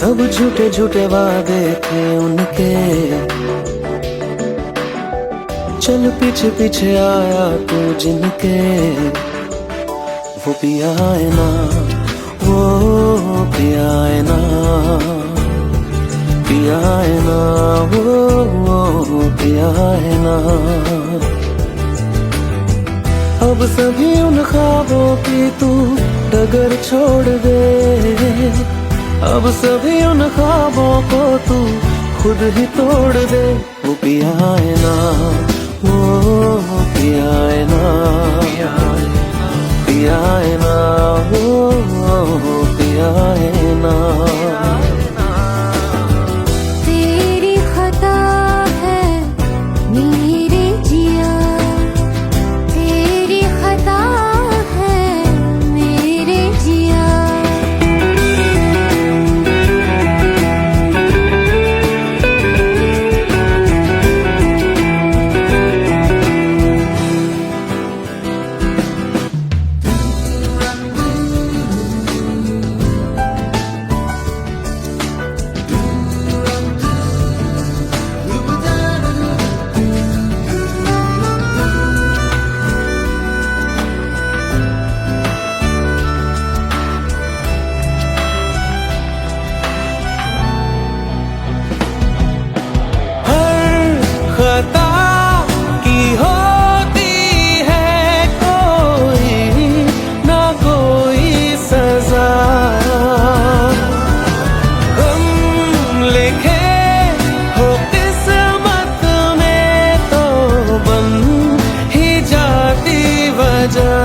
सब झूठे झूठे वादे थे उनके, चल पीछे पीछे आया तू जिनके। वो पिया है ना, वो पिया है ना, पिया है ना, वो पिया है ना। अब सभी उन ख्वाबों की तू डगर छोड़ दे, अब सभी उन ख्वाबों को तू खुद ही तोड़ दे। वो पिया है ना, वो पिया है ना, पिया है ना, वो पिया है ना। तेरी खता है मेरे जिया, तेरी खता है मेरे जिया। खता की होती है कोई ना कोई सजा, हम लिखे हो किस्मत में तो बन ही जाती वजह।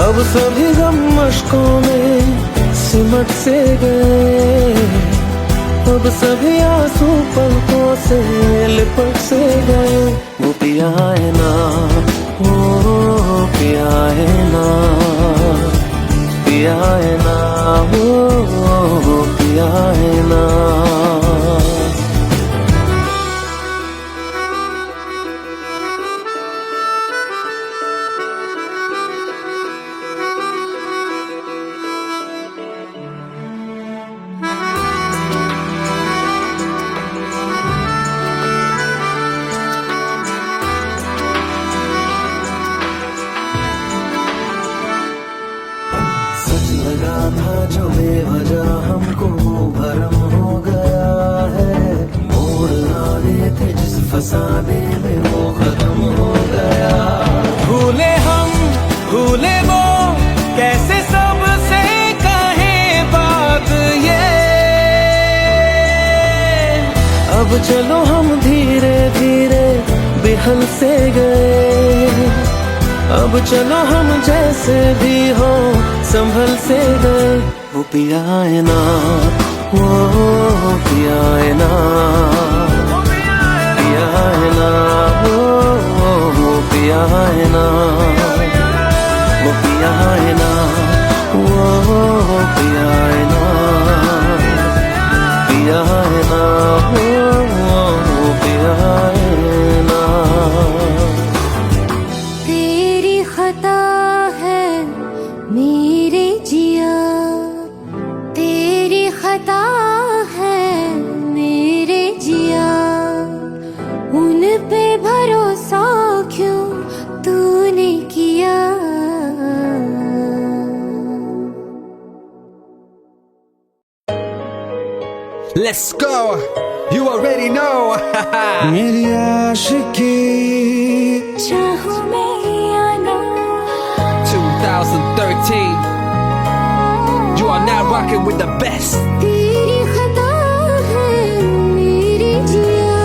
अब सभी गम मशकों में सिमट से गए, अब सभी आंसू पलकों से लिपट से गए। वो पिया है ना, वो पिया है ना, पिया है ना, वो पिया है ना। लगा था जो बेवजह हमको वो भरम हो गया है, मोड़ आने थे जिस फसाने में वो खत्म हो गया। भूले हम भूले वो कैसे सबसे कहे बात ये, अब चलो हम धीरे धीरे बिहल से गए, अब चलो हम जैसे भी हो संभल से गए। वो पिया है ना, वो पिया है ना, पिया है ना, वो पिया है ना, वो पिया है ना, वो पिया है ना, पिया है ना, वो पिया है ना। तेरी खता है मेरे जिया, तेरी खता है मेरे जिया। उन पे भरोसा क्यों तूने किया। Let's go, you already know. मेरी आशिकी चाहूं मैं या ना, 2013, you are now rocking with the best. तेरी खता है मेरे जिया।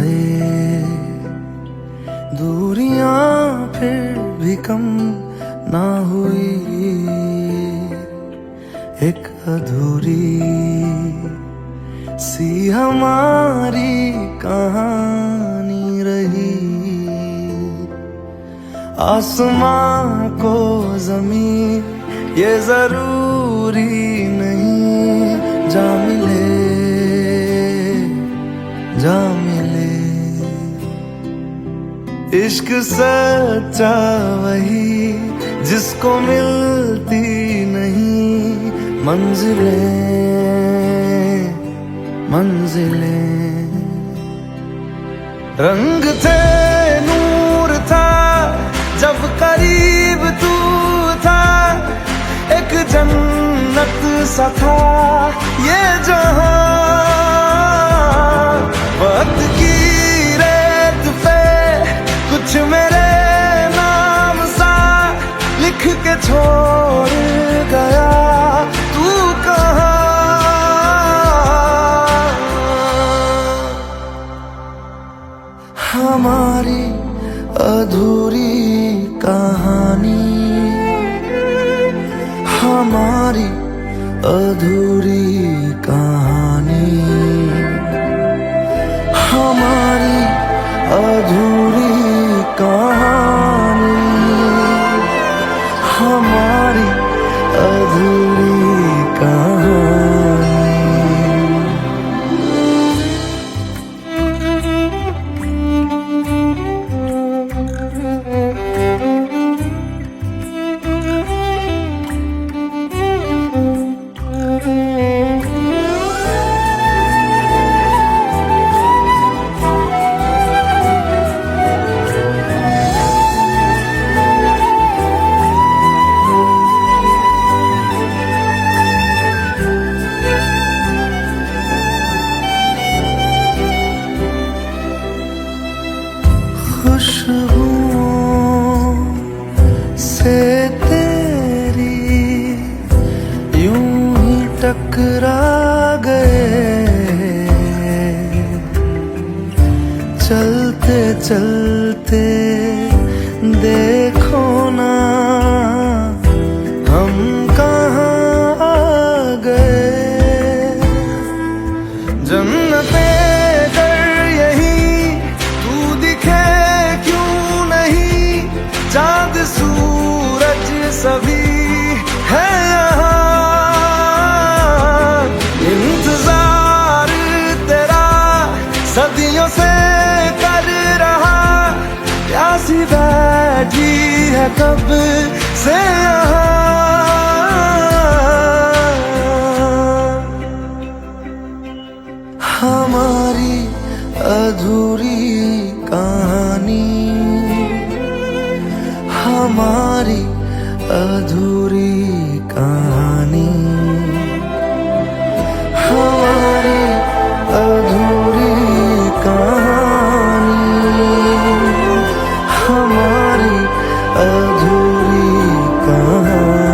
आए, दूरियां फिर भी कम ना हुई, एक अधूरी सी हमारी कहानी रही। आसमां को जमीन ये जरूरी नहीं, जा मिले जा मिले। इश्क सच्चा वही जिसको मिलती नहीं मंजिलें मंजिलें। रंग थे नूर था जब करीब तू था, एक जन्नत सा था ये जहां। वक्त की रेत पे कुछ मेरे नाम सा लिख के छोड़ गया, तू कहाँ। हमारी अधूरी कहानी, हमारी अधूरी कहानी, हमारी अधूरी कहानी, हमारी अधूरी कहानी। खुशबुओं से तेरी यूं ही टकरा गए, चलते चलते देखो ना हम कहाँ आ गए। जन्नते चांद सूरज सभी है यहाँ, इंतजार तेरा सदियों से कर रहा, प्यासी बैठी है कब से यहाँ। हमारी अधूरी कहानी, हमारी अधूरी कहानी, हमारी अधूरी कहानी, हमारी अधूरी कहानी।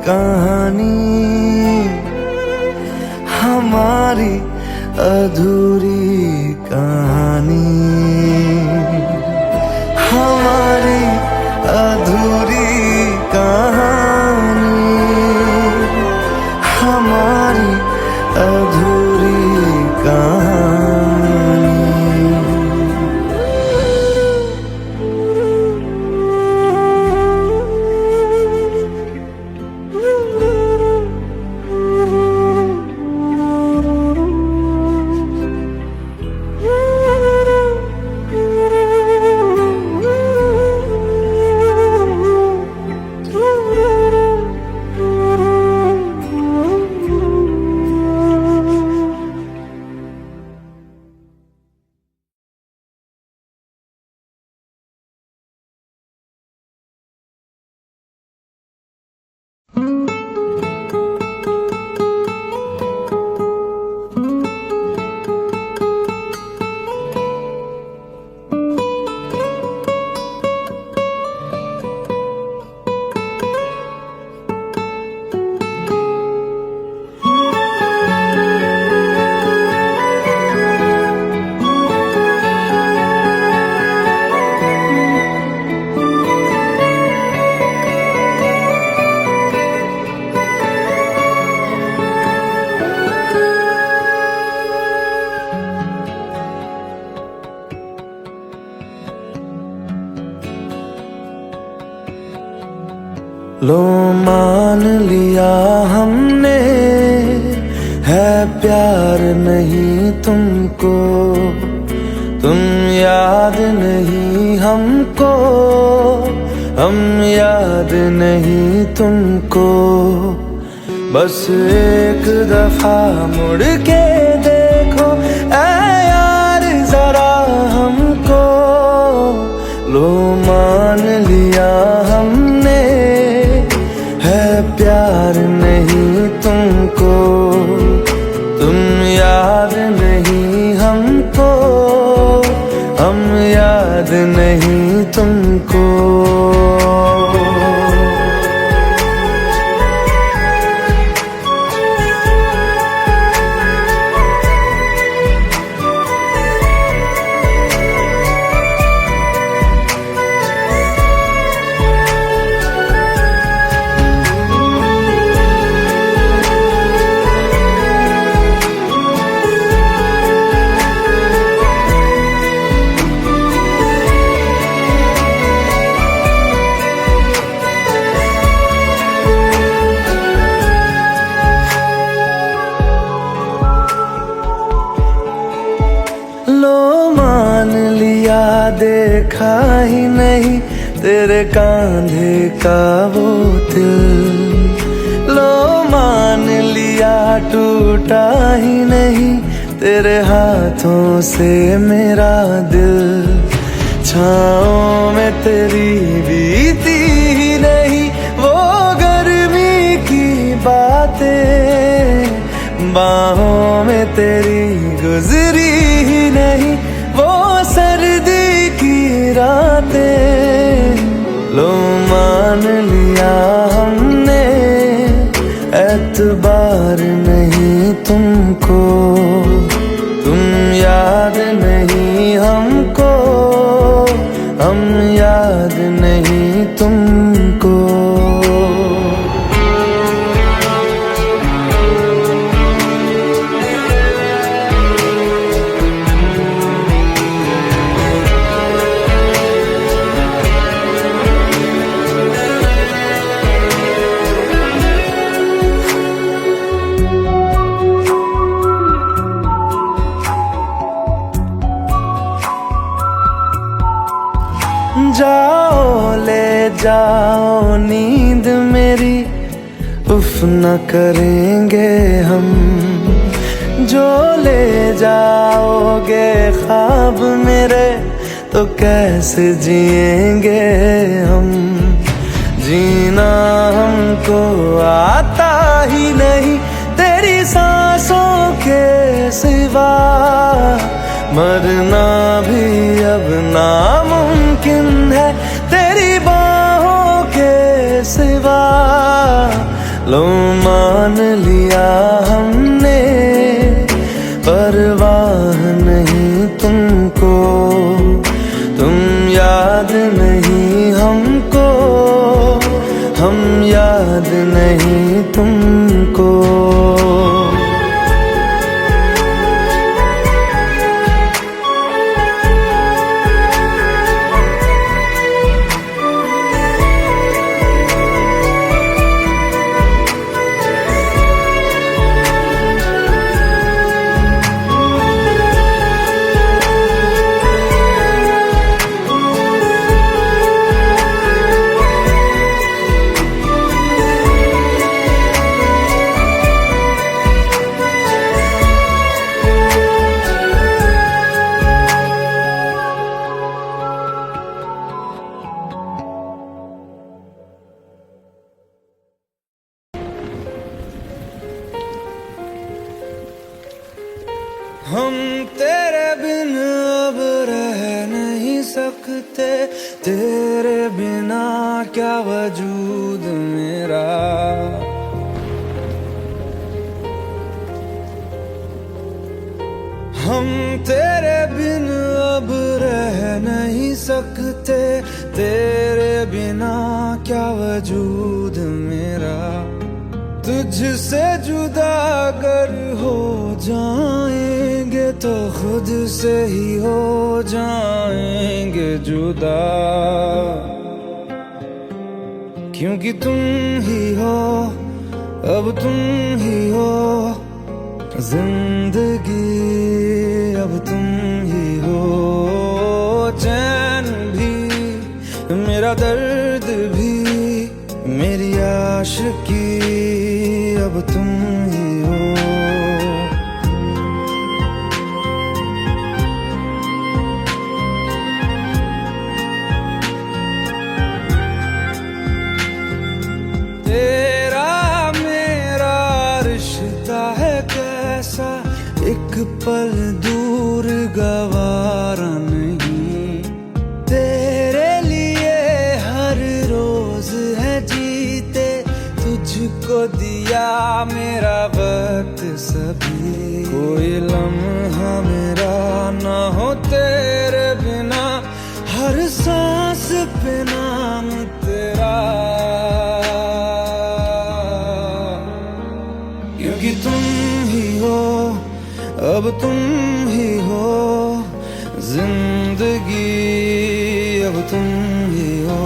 कहानी, हमारी अधूरी कहानी, हमारी अधूरी कहानी, हमारी अधूरी कहानी। लो मान लिया हमने, है प्यार नहीं तुमको, तुम याद नहीं हमको, हम याद नहीं तुमको। बस एक दफा मुड़ के देखो ऐ यार जरा हमको। लो मान लिया हमने, है प्यार नहीं तुमको, तुम याद नहीं हमको, हम याद नहीं तुमको। देखा ही नहीं तेरे कांधे का वो दिल, लो मान लिया टूटा ही नहीं तेरे हाथों से मेरा दिल। छाँव में तेरी बीती ही नहीं वो गर्मी की बातें, बाहों में तेरी गुजरी ही नहीं वो सर्दी की रातें। लो मान लिया हमने, एतबार नहीं तुमको, तुम याद नहीं हमको, हम याद नहीं तुमको। जाओ ले जाओ नींद मेरी, उफ न करेंगे हम, जो ले जाओगे ख्वाब मेरे तो कैसे जिएंगे हम। जीना हमको आता ही नहीं तेरी सांसों के सिवा, मरना भी अब नामुमकिन है तेरी बाहों के सिवा। लो मान लिया हमने, परवाह नहीं तुमको, तुम याद नहीं हमको, हम याद नहीं तुमको। हम तेरे बिन अब रह नहीं सकते, तेरे बिना क्या वजूद मेरा। हम तेरे बिन अब रह नहीं सकते, तेरे बिना क्या वजूद मेरा। तुझसे जुदा अगर हो जाएंगे तो खुद से ही हो जाएंगे जुदा, क्योंकि तुम ही हो, अब तुम ही हो जिंदगी, अब तुम ही हो चैन भी, मेरा दर्द भी, मेरी आशिकी, अब तुम ही हो। तेरा मेरा रिश्ता है कैसा, एक पल दूर गवारा नहीं। तेरे लिए हर रोज है जीते, तुझको दिया मेरा वक्त सभी। कोई लम्हा मेरा ना हो तेरे बिना, हर सांस पे नाम तेरा, क्योंकि तुम ही हो, अब तुम ही हो जिंदगी, अब तुम ही हो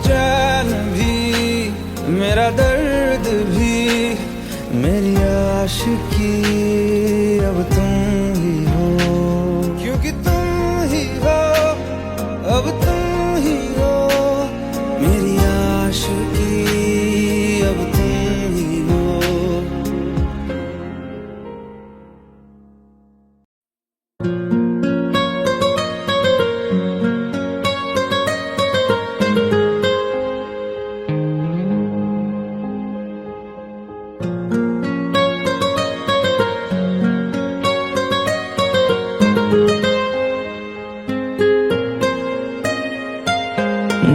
चैन भी, मेरा दर्द भी, मेरी आशिकी, अब तुम ही हो, क्योंकि तुम ही हो, अब तुम ही हो मेरी आशिकी, अब तुम ही हो।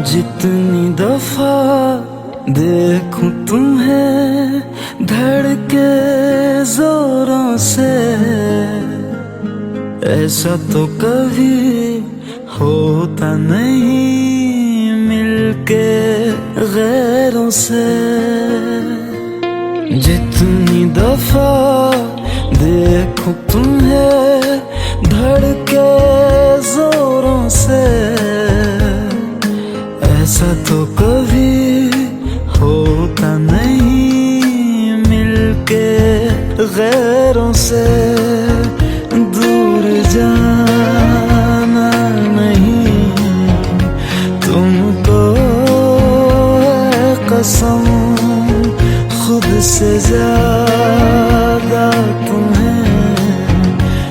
जितनी दफा देखूं तुम्हें धड़के जोरों से, ऐसा तो कभी होता नहीं मिलके गैरों से। जितनी दफा देखूं तुम्हें धड़के जोरों से, ऐसा तो कभी होता नहीं मिलके गैरों से। दूर जाना नहीं तुमको है कसम, खुद से ज्यादा तुम्हें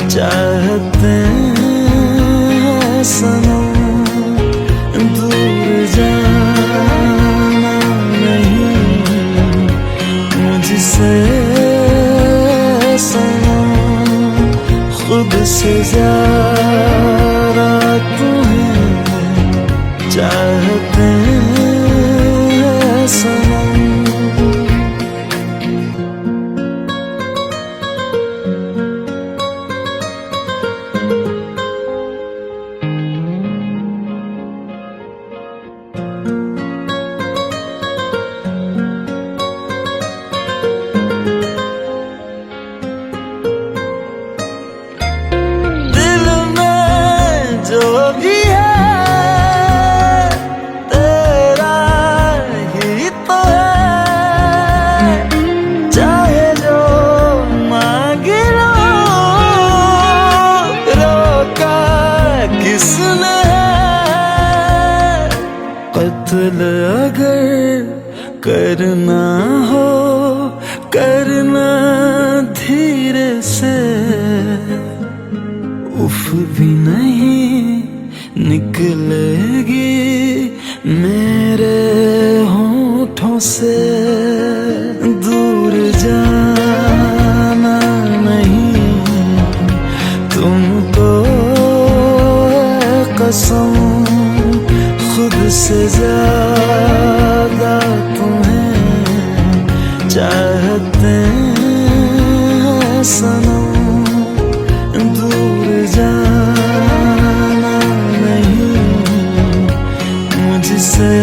चाहते हैं सनम। दूर जाना नहीं मुझसे सनम, खुद से ज्यादा तुम्हें चाहते हैं सनम। कत्ल अगर करना हो करना धीरे से, उफ भी नहीं निकलेगी मेरे होठों से। दूर जाना नहीं तुमको कसम, खुद से ज्यादा तुम्हें चाहते हैं सनम। दूर जाना नहीं मुझसे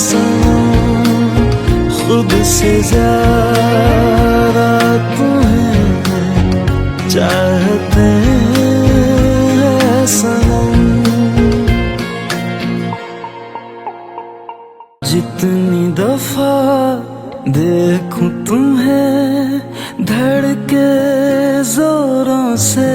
सनम, खुद से ज्यादा तुम्हें चाहते हैं सनम। जितनी दफा देखूं तुम्हें धड़के जोरों से,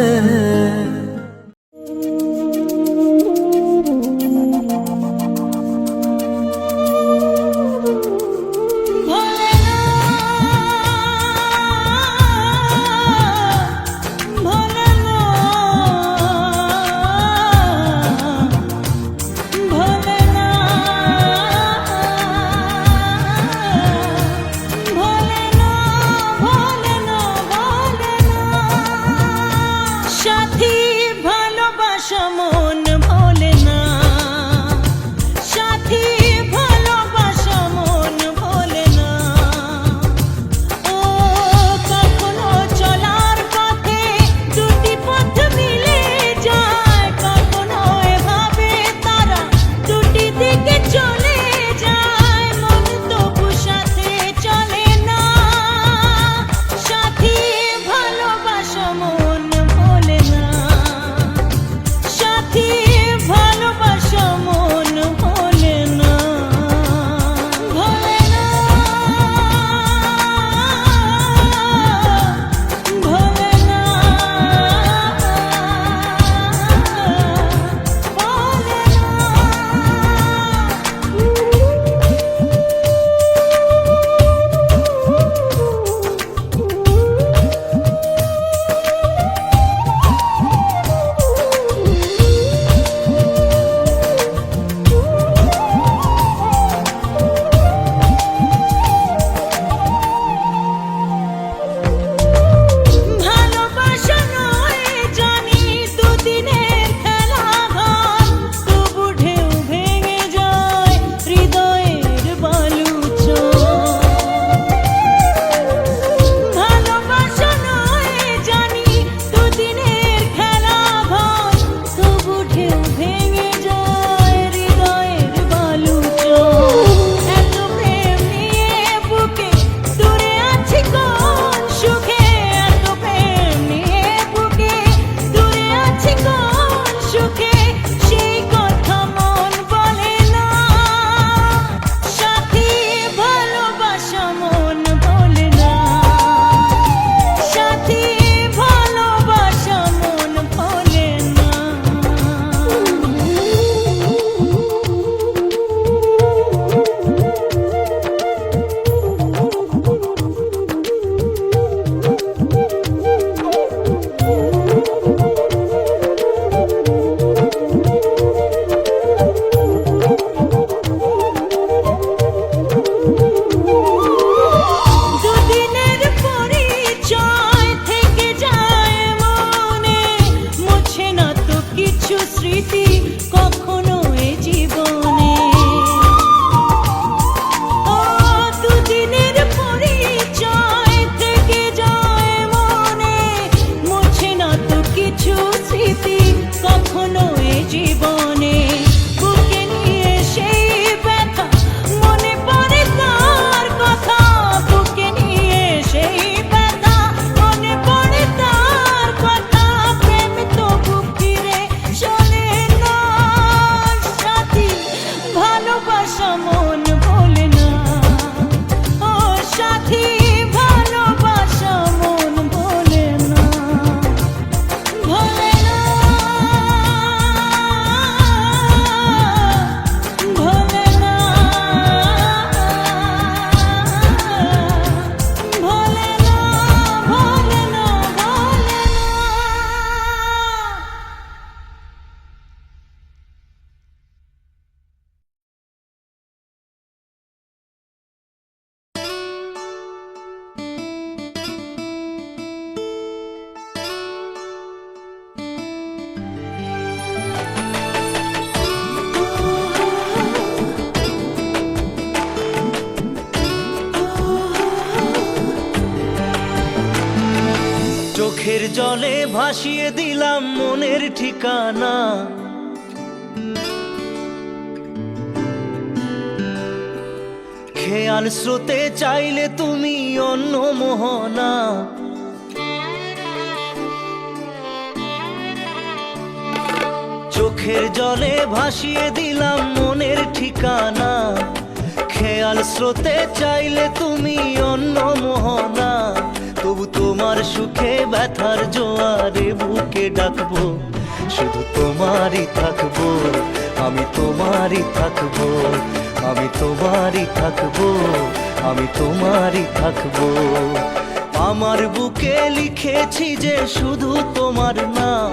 চোখের জলে ভাসিয়ে দিলাম মনের ঠিকানা, খেয়াল স্রোতে চাইলে তুমি অন্য মোহনা। চোখের জলে ভাসিয়ে দিলাম মনের ঠিকানা, খেয়াল স্রোতে চাইলে তুমি অন্য মোহনা। তবু তোমার সুখে ব্যথার জোয়ারে বুকে ডাকবো, শুধু তোমারই থাকবো, আমি তোমারই থাকবো, আমি তোমারই থাকবো, আমি তোমারই থাকবো। আমার বুকে লিখেছি যে শুধু তোমার নাম,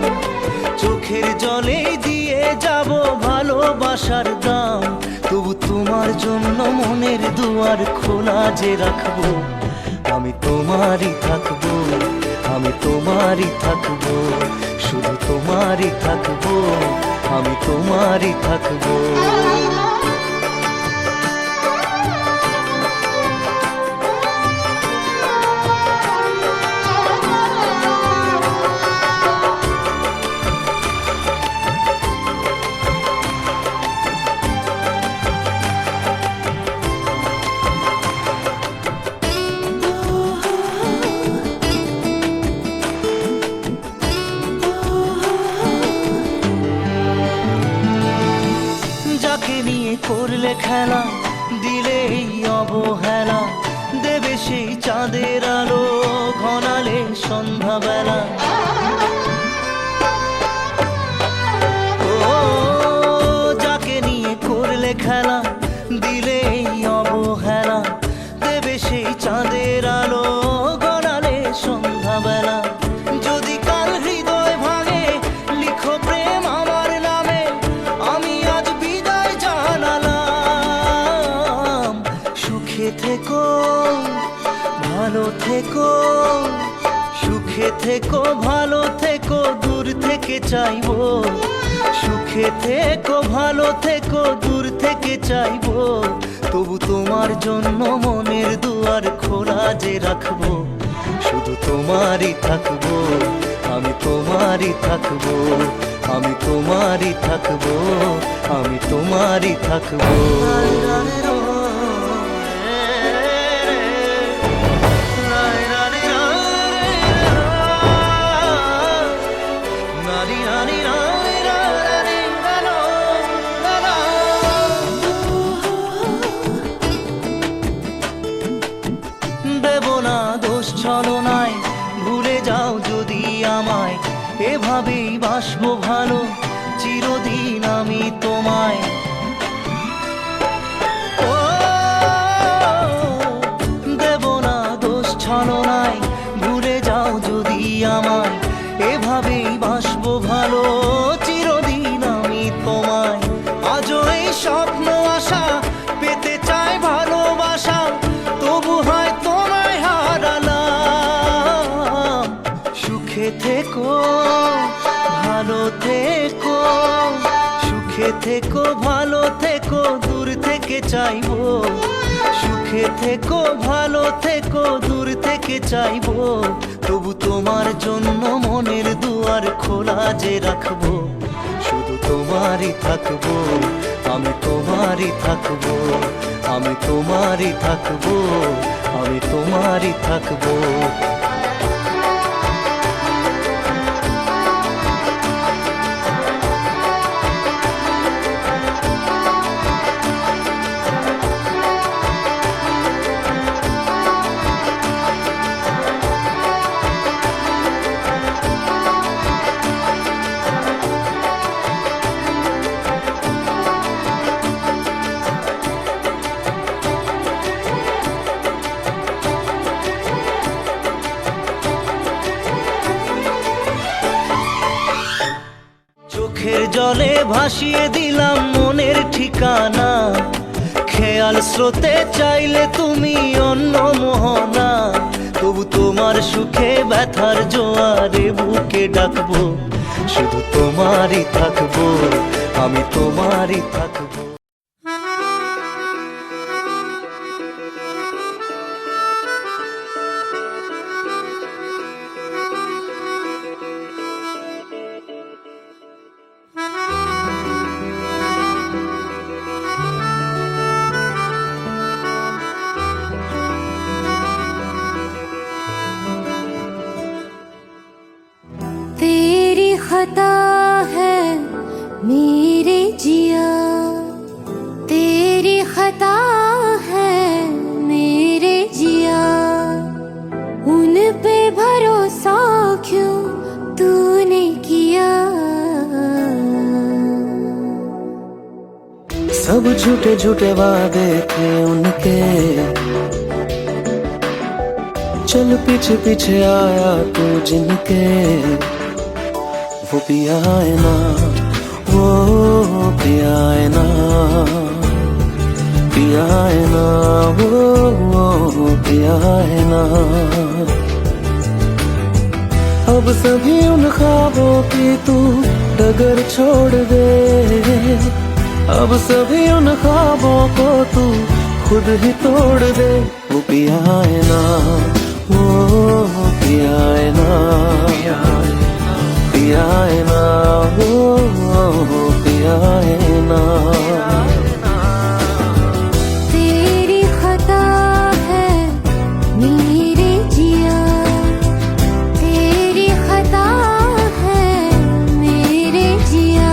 চোখের জলে দিয়ে যাব ভালোবাসার দাম। তবু তোমার জন্য মনের দুয়ার খোলা যে রাখবো, আমি তোমারই থাকবো, আমি তোমারই থাকবো, শুধু তোমারই থাকবো, আমি তোমারই থাকবো। যাকে নিয়ে করলে খেলা, দিলে এই অবহেলা, দেবে সেই চাঁদের আলো ঘনালে সন্ধ্যাবেলা। ও যাকে নিয়ে করলে খেলা, দিলে এই অবহেলা, দেবে সেই চাঁদের আলো ঘনালে সন্ধ্যাবেলা। যদি কাল হৃদয় ভাঙে লিখো প্রেম আমার নামে, আমি আজ বিদায় জানালাম। সুখে থেকো, ভালো থেকো, সুখে থেকো, ভালো থেকো, দূর থেকে চাইবো। সুখে থেকো, ভালো থেকো, দূর থেকে চাইবো। তবু তোমার জন্য মনের দুয়ার খোলা যে রাখবো, শুধু তোমারই থাকবো, আমি তোমারই থাকবো, আমি তোমারই থাকবো, আমি তোমারই থাকবো। দেব না দোষ ছলনায়, ভুলে যাও যদি আমায়, এভাবেই বাসবো ভালো চিরদিন আমি তোমায়। ও দেব না দোষ ছলনায়, ভুলে যাও যদি আমায়, এভাবেই বাসবো ভালো চিরদিন আমি তোমায়। আজও এই স্বপ্ন আশা পেতে চাই ভালোবাসা, তবু হয় তোমায় হারালাম। সুখে থেকো, ভালো থেকো, সুখে থেকো, ভালো থেকো, দূর থেকে চাইবো। সুখে থেকো, ভালো থেকো, দূর থেকে চাইবো। তবু তোমার জন্য মনের দুয়ার খোলা যে রাখবো, শুধু তোমারই থাকবো, আমি তোমারই থাকবো, আমি তোমারই থাকবো, আমি তোমারই থাকবো। চোখের জলে ভাসিয়ে দিলাম মনের ঠিকানা, খেয়াল স্রোতে চাইলে তুমি অন্য মোহনা। তবু তোমার সুখে ব্যথার জোয়ারে বুকে ডাকবো, শুধু তোমারই থাকবো, আমি তোমারই থাকবো। मेरे जिया तेरी खता है मेरे जिया उन पे भरोसा क्यों तूने किया सब झूठे झूठे वादे थे उनके चल पीछे पीछे आया तू जिनके वो पिया है ना वो पिया है ना पिया है ना वो पिया है ना अब सभी उन ख्वाबों की तू डगर छोड़ दे अब सभी उन ख्वाबों को तू खुद ही तोड़ दे वो पिया है ना वो पिया है ना पिया है ना वो पिया है ना तेरी खता है मेरे जिया तेरी खता है मेरे जिया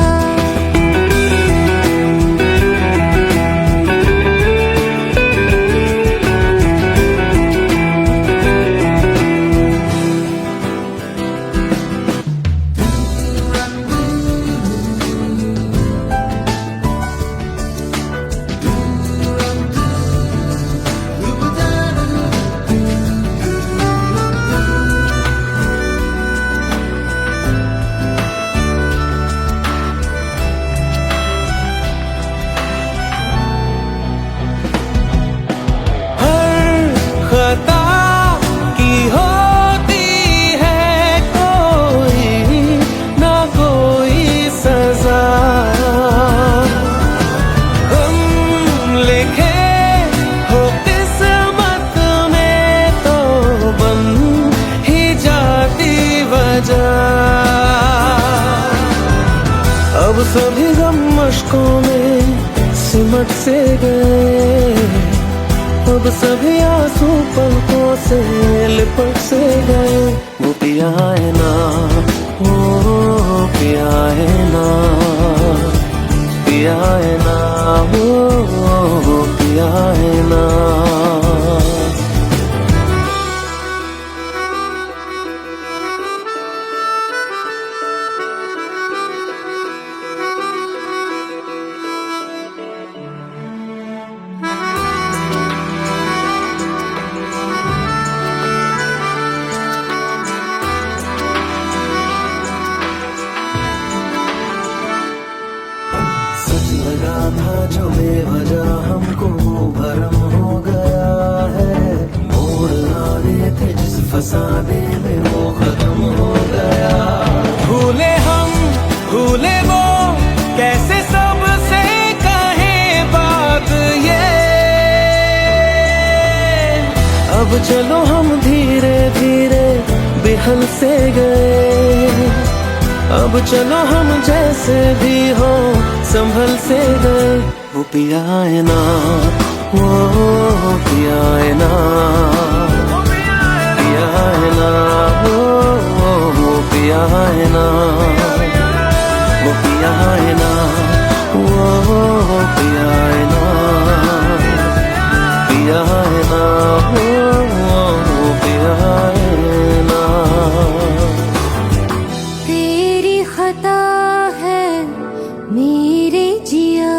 खता की होती है कोई ना कोई सजा हम लिखे हो किस्मत में तो बन ही जाती वजह अब सभी गम मशकों में सिमट से गए अब सभी आंसू पलकों से लिपट से गए वो पिया है ना वो पिया है ना पिया है ना वो पिया है ना सच लगा था जो बेवजह हमको वो भरम हो गया है मोड़ आने थे जिस फसाने में वो खत्म हो गया भूले हम भूले वो कैसे सबसे कहे बात ये अब चलो हम धीरे धीरे बेहल से गए अब चलो हम जैसे भी हो संभल से गए वो पिया है ना वो पिया है ना पिया है ना वो पिया है ना वो पिया है ना वो पिया है ना पिया है ना वो पिया है ना तेरी खता है मेरे जिया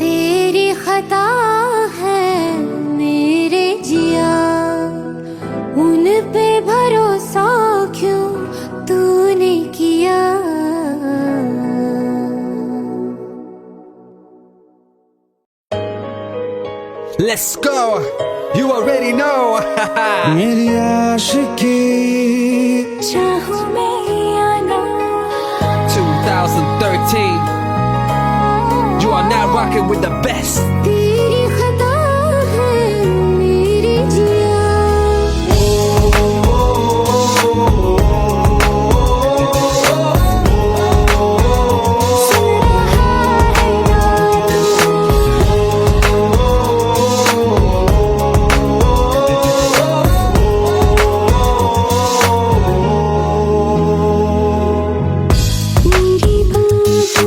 तेरी खता है मेरे जिया उन पे भरोसा क्यों तूने किया Let's go. You already know. मेरी आशिकी चाहूं मैं आना 2013. You are now rocking with the best. तेरी खता है मेरे जिया सुन रहा है मेरी बातों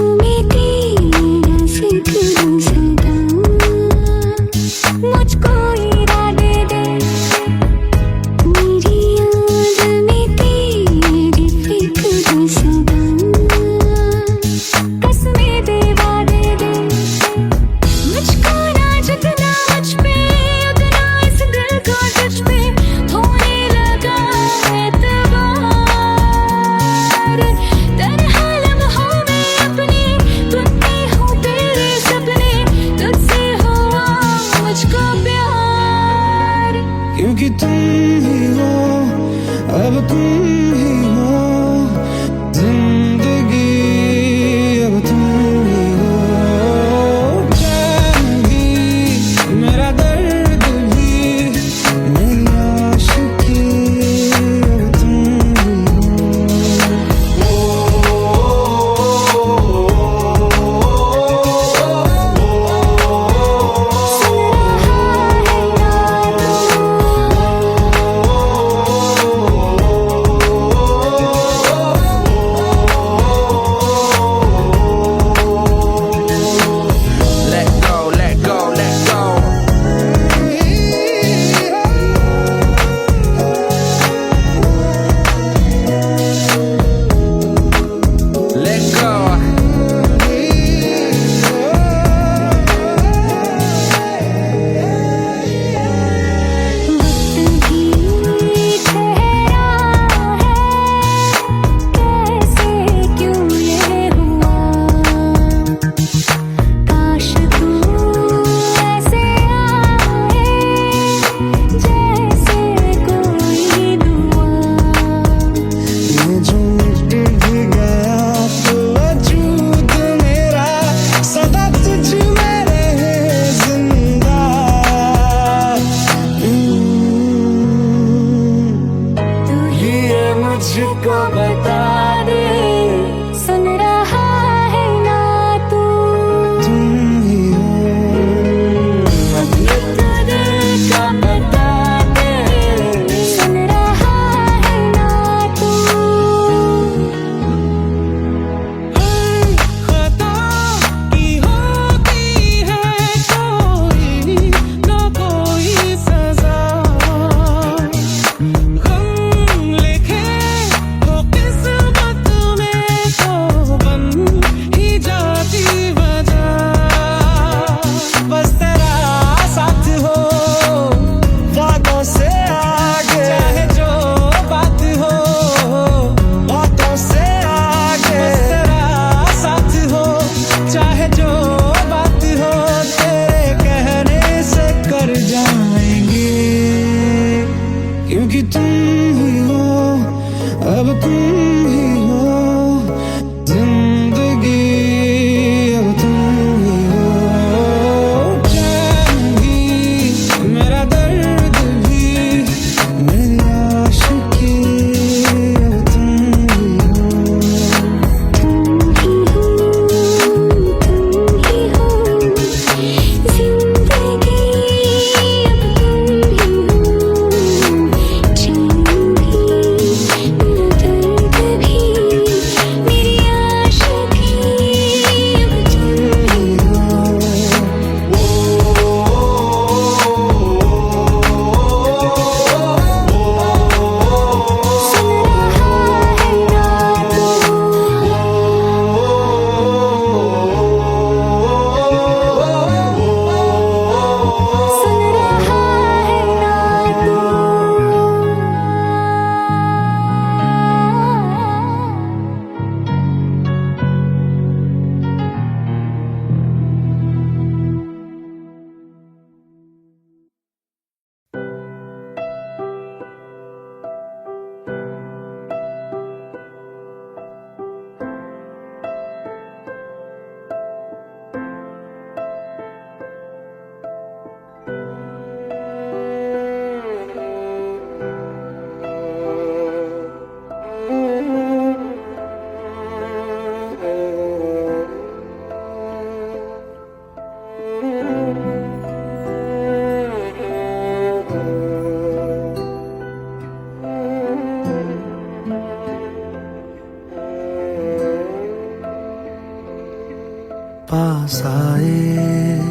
पास आए,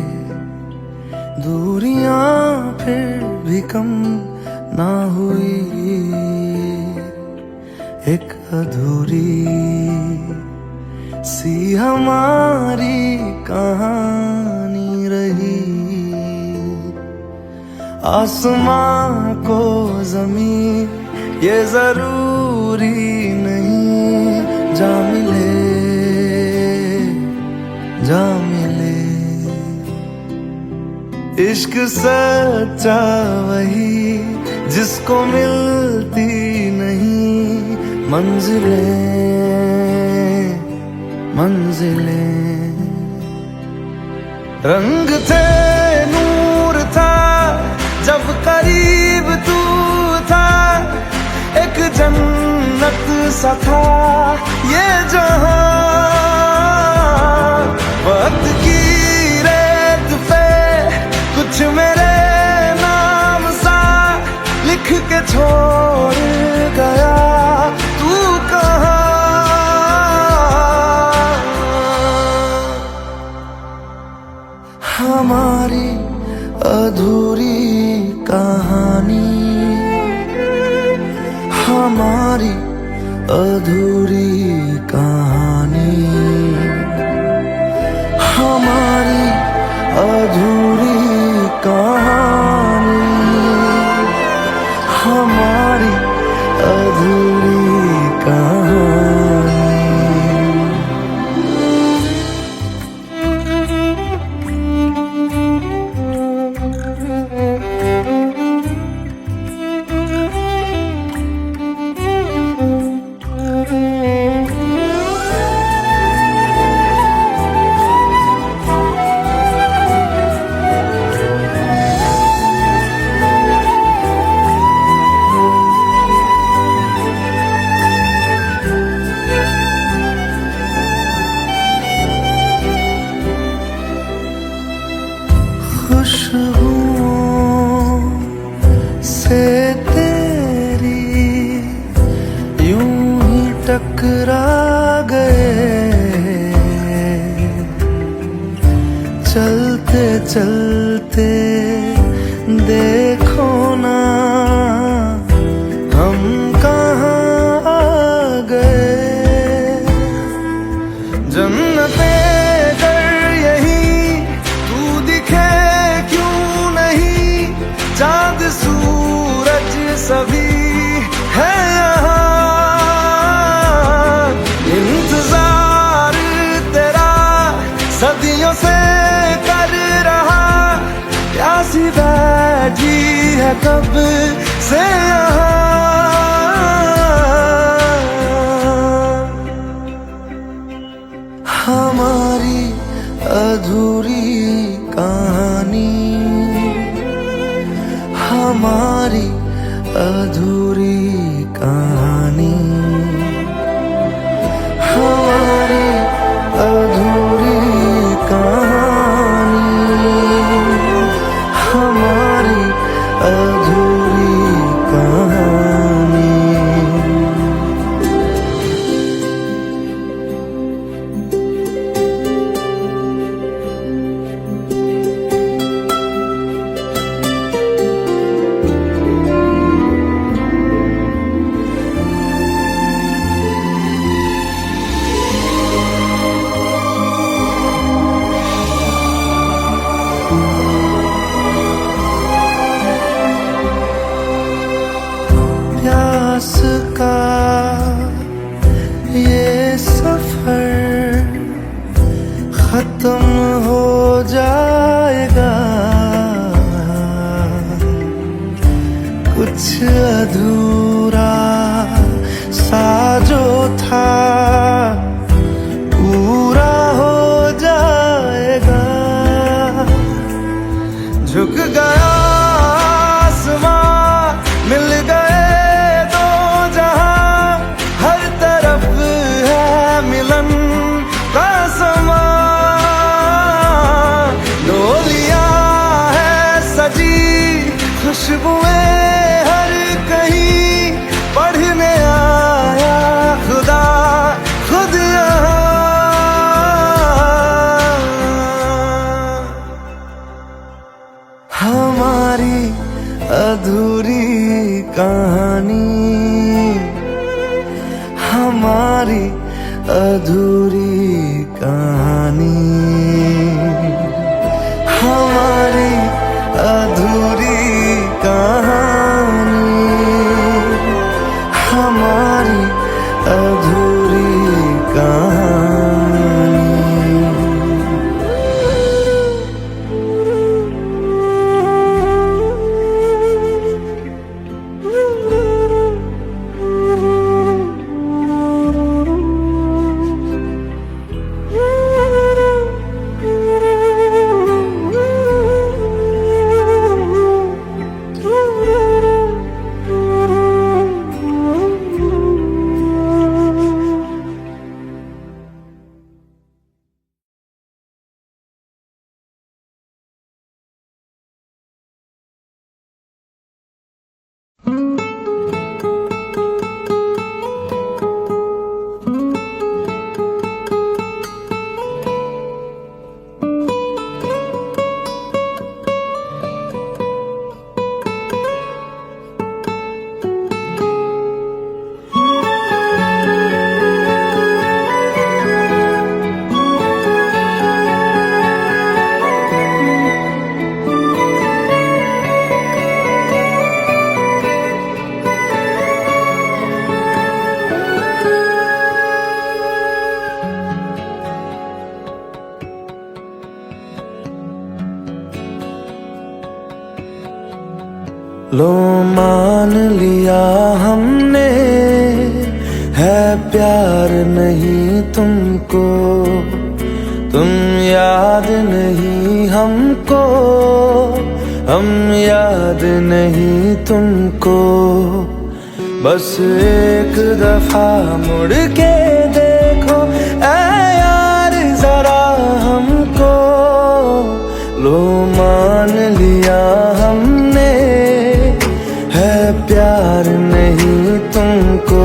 दूरियां फिर भी कम ना हुई, एक अधूरी सी हमारी कहानी रही। आसमां को जमीन ये जरूरी नहीं, जा मिले जा मिले। इश्क सच्चा वही जिसको मिलती नहीं मंजिलें मंजिलें। रंग थे नूर था जब करीब तू था, एक जन्नत सा था ये जहां। वक्त की रेत पे कुछ मेरे नाम सा लिख के छोड़ गया, तू कहाँ। हमारी अधूरी कहानी, हमारी अधूरी कहानी, हमारी अधूरी कहानी, हमारी अधूरी कहानी। खुशबुओं से तेरी यूं ही टकरा गए, चलते चलते देखो ना हम कहाँ आ गए। जन्नते चांद सूरज सभी है यहाँ, इंतजार तेरा सदियों से कर रहा, प्यासी बैठी है कब से यहाँ। हमारी अधूरी कहानी, हमारी अधूरी कहानी, हमारी अधूरी कहानी, हमारी अधूरी कहानी। प्यास का ये सफर खत्म हो जाएगा, कुछ अधूरा सा जो था पूरा हो जाएगा। झुक गया आसमां, मिल गए दो जहां, हर तरफ है मिलन का समा। डोलियां है सजी, खुशबुएं हर कहीं, लो मान लिया हमने, है प्यार नहीं तुमको, तुम याद नहीं हमको, हम याद नहीं तुमको। बस एक दफा मुड़ के देखो ऐ यार जरा हमको, लो मान लिया हमने, है प्यार नहीं तुमको,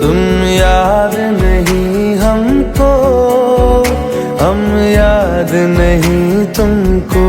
तुम याद नहीं हमको, हम याद नहीं तुमको।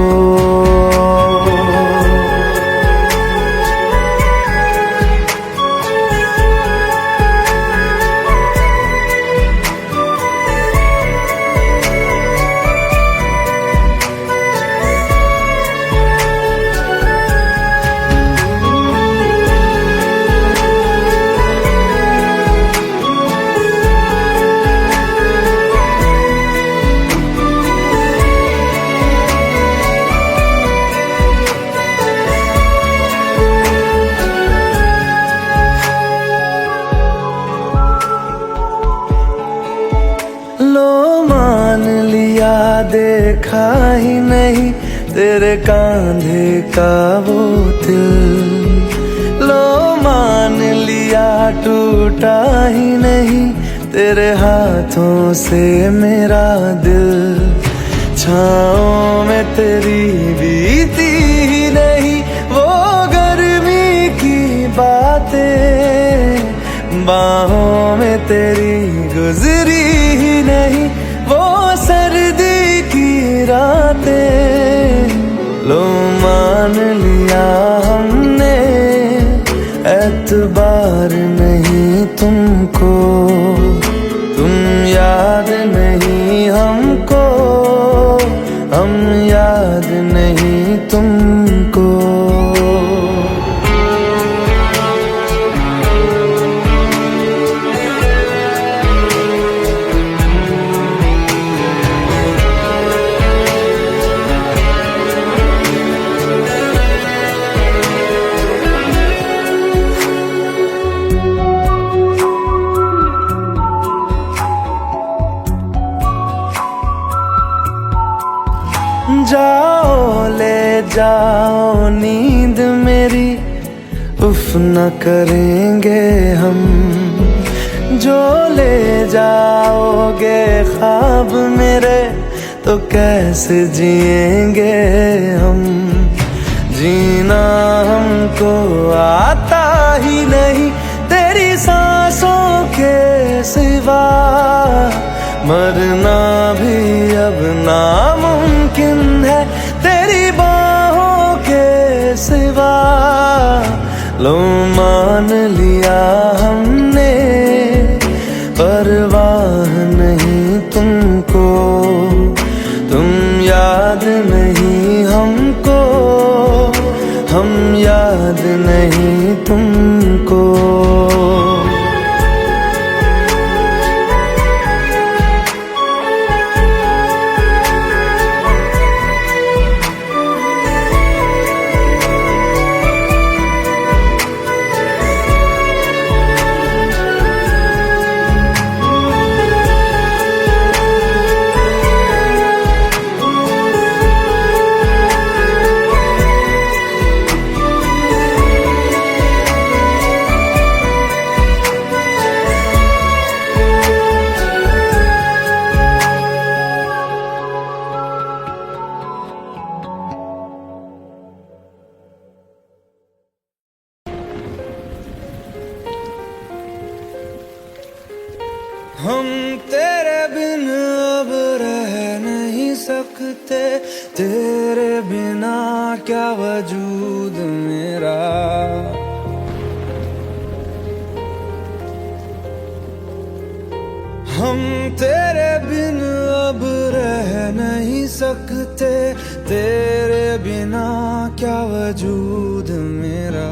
लो मान लिया देखा ही नहीं तेरे कांधे का वो दिल, लो मान लिया टूटा ही नहीं तेरे हाथों से मेरा दिल। छाँव में तेरी बीती ही नहीं वो गर्मी की बातें, बाहों में तेरी गुजरी ही नहीं वो सर्दी की रातें। लो मान लिया हमने, एतबार नहीं तुमको, तुम याद नहीं हमको, हम याद नहीं तुमको। जाओ ले जाओ नींद मेरी, उफ न करेंगे हम, जो ले जाओगे ख्वाब मेरे तो कैसे जिएंगे हम। जीना हमको आता ही नहीं तेरी सांसों के सिवा, मरना भी अब नामुमकिन है तेरी बाहों के सिवा। लो मान लिया हमने, परवाह नहीं तुमको, तुम याद नहीं हमको, हम याद नहीं तुमको। हम तेरे बिन अब रह नहीं सकते, तेरे बिना क्या वजूद मेरा। हम तेरे बिन अब रह नहीं सकते, तेरे बिना क्या वजूद मेरा।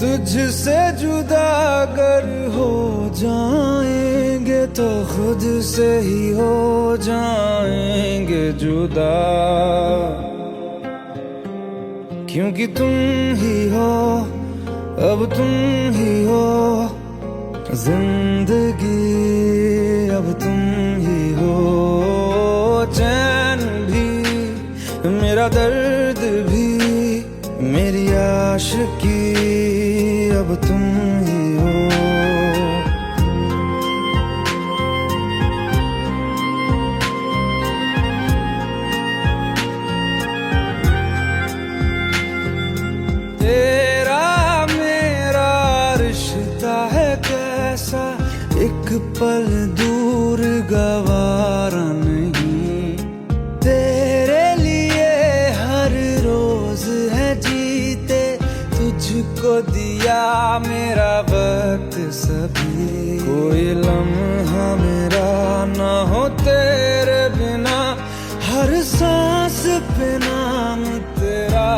तुझसे जुदा अगर हो जाएंगे तो खुद से ही हो जाएंगे जुदा। क्योंकि तुम ही हो, अब तुम ही हो जिंदगी, अब तुम ही हो चैन भी, मेरा दर्द भी, मेरी आशिकी, अब तुम ही हो। तेरा मेरा रिश्ता है कैसा, एक पल दूर गवारा नहीं, तेरे लिए हर रोज है जीते, तुझको दिया मेरा वक्त सभी, कोई लम्हा मेरा ना हो तेरे बिना, हर सांस पे नाम तेरा,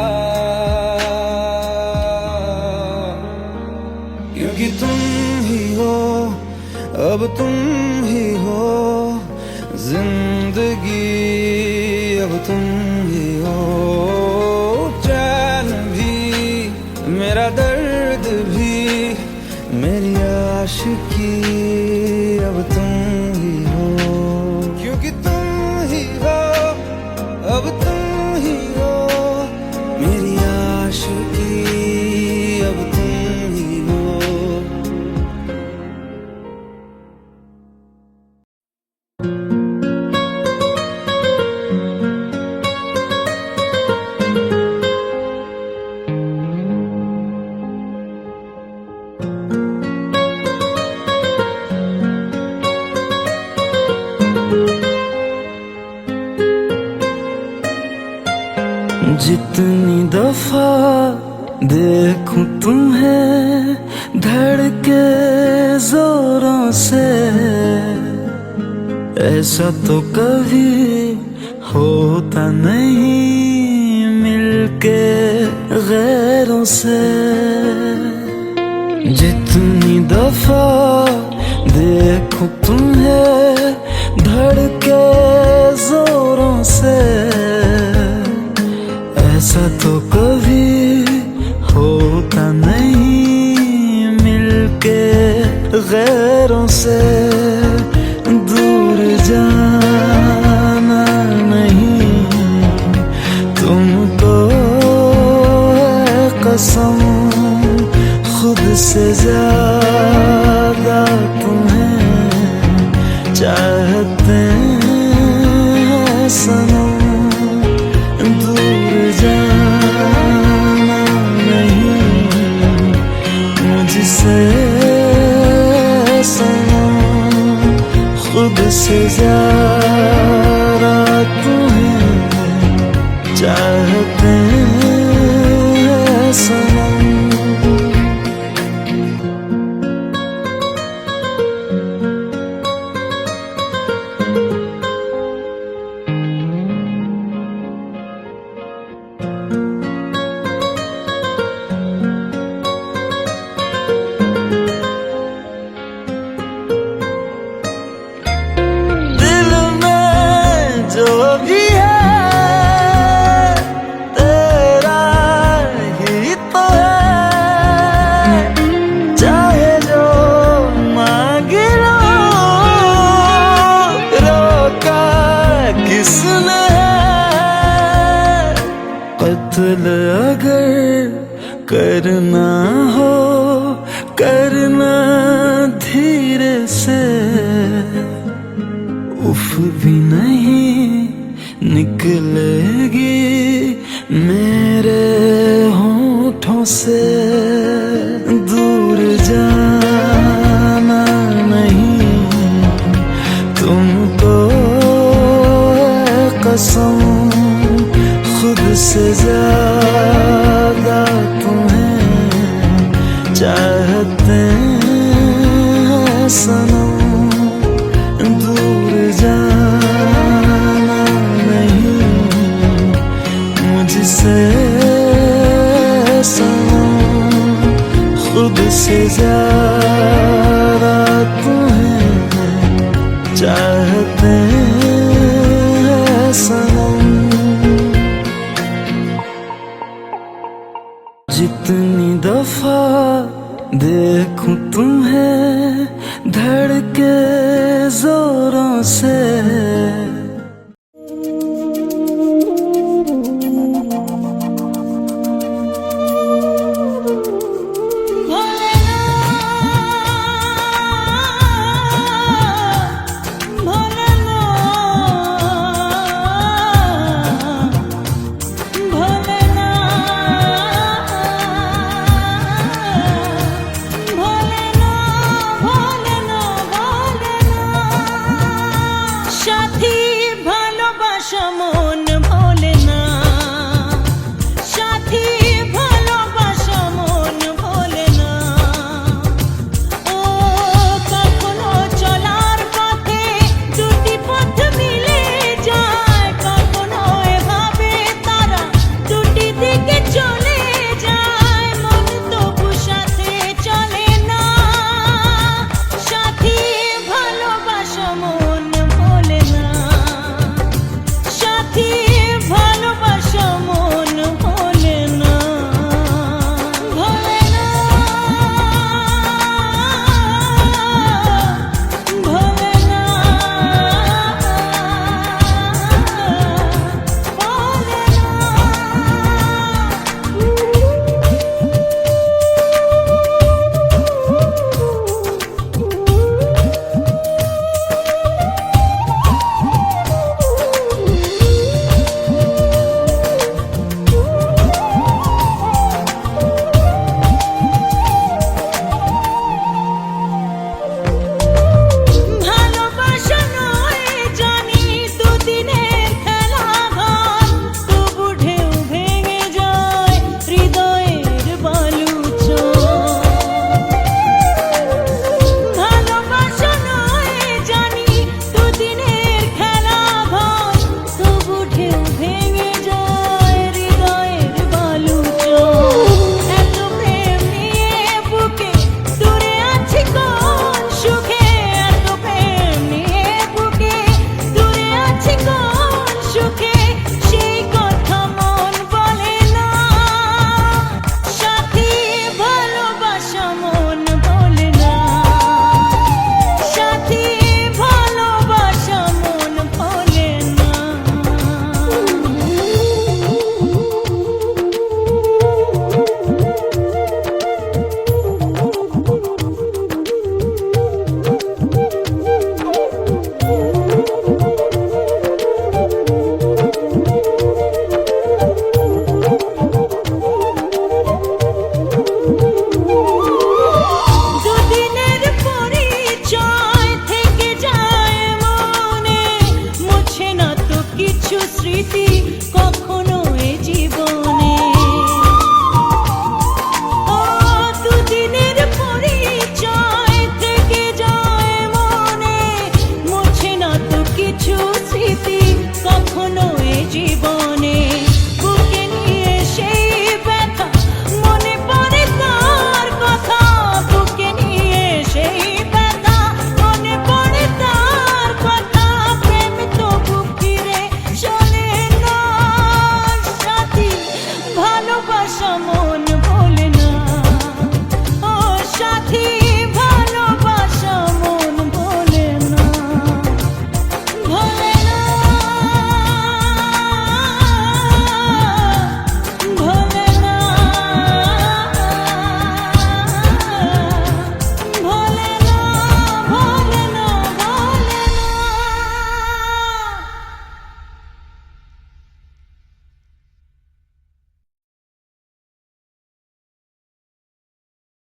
क्योंकि तुम ही हो, अब तुम ही हो जिंदगी, अब तुम ही हो चैन भी, मेरा दर्द भी, मेरी आशिकी, अब तुम ही हो। क्योंकि तुम ही हो, अब तुम ही हो मेरी आशिकी, अब तुम ही हो। जितनी दफा देखूं तुम्हें धड़के जोरों से, ऐसा तो कभी होता नहीं मिलके गैरों से। जितनी दफा देखूं तुम्हें धड़के जोरों से, ऐसा तो कभी होता नहीं मिलके गैरों से। दूर जाना नहीं तुमको है कसम, खुद से ज्यादा तुम्हें चाहते हैं सनम। दूर जाना नहीं मुझसे सनम, खुद से ज्यादा तुम्हें चाहते हैं सनम। कत्ल अगर करना हो करना धीरे से, उफ भी नहीं निकलेगी मेरे होठों से। दूर जाना नहीं तुमको है कसम, खुद से ज्यादा तुम्हें चाहते हैं सनम। दूर जाना नहीं मुझसे सनम, खुद से ज्यादा तुम्हें चाहते हैं सनम। ভালোবাসা মন ভোলে না, সাথী ভালোবাসা মন ভোলে না। ও কখনো চলার পথে দুটি পথ মিলে যায়, কখনো এভাবে তারা দুটি দিকে চলে যায়, মন তবু সাথে চলে না, সাথী ভালোবাসা মন ভোলে না, সাথী ভালোবাসা মন ভোলে না, ভোলে না, ভোলে না, ভালোবাসা নয় জানি দুদিনের খেলা ঘর, তবু ঢেউ ভেঙে যায় হৃদয়ের বালুচর। ভালোবাসা নয় জানি দুদিনের খেলা ঘর, তবু ঢেউ ভেঙে যায় হৃদয়ের বালুচর। এত প্রেম নিয়ে বুকে দূরে আছি কোন সুখে, এত প্রেম নিয়ে বুকে দূরে আছি কোন সুখে, সেই কথা মন বলে না, সাথী ভালোবাসা মন বলে না, সাথী ভালোবাসা মন বলে না। দুদিনের পরিচয় থেকে যায় মনে, মুছে না তো কিছু স্মৃতি, কখন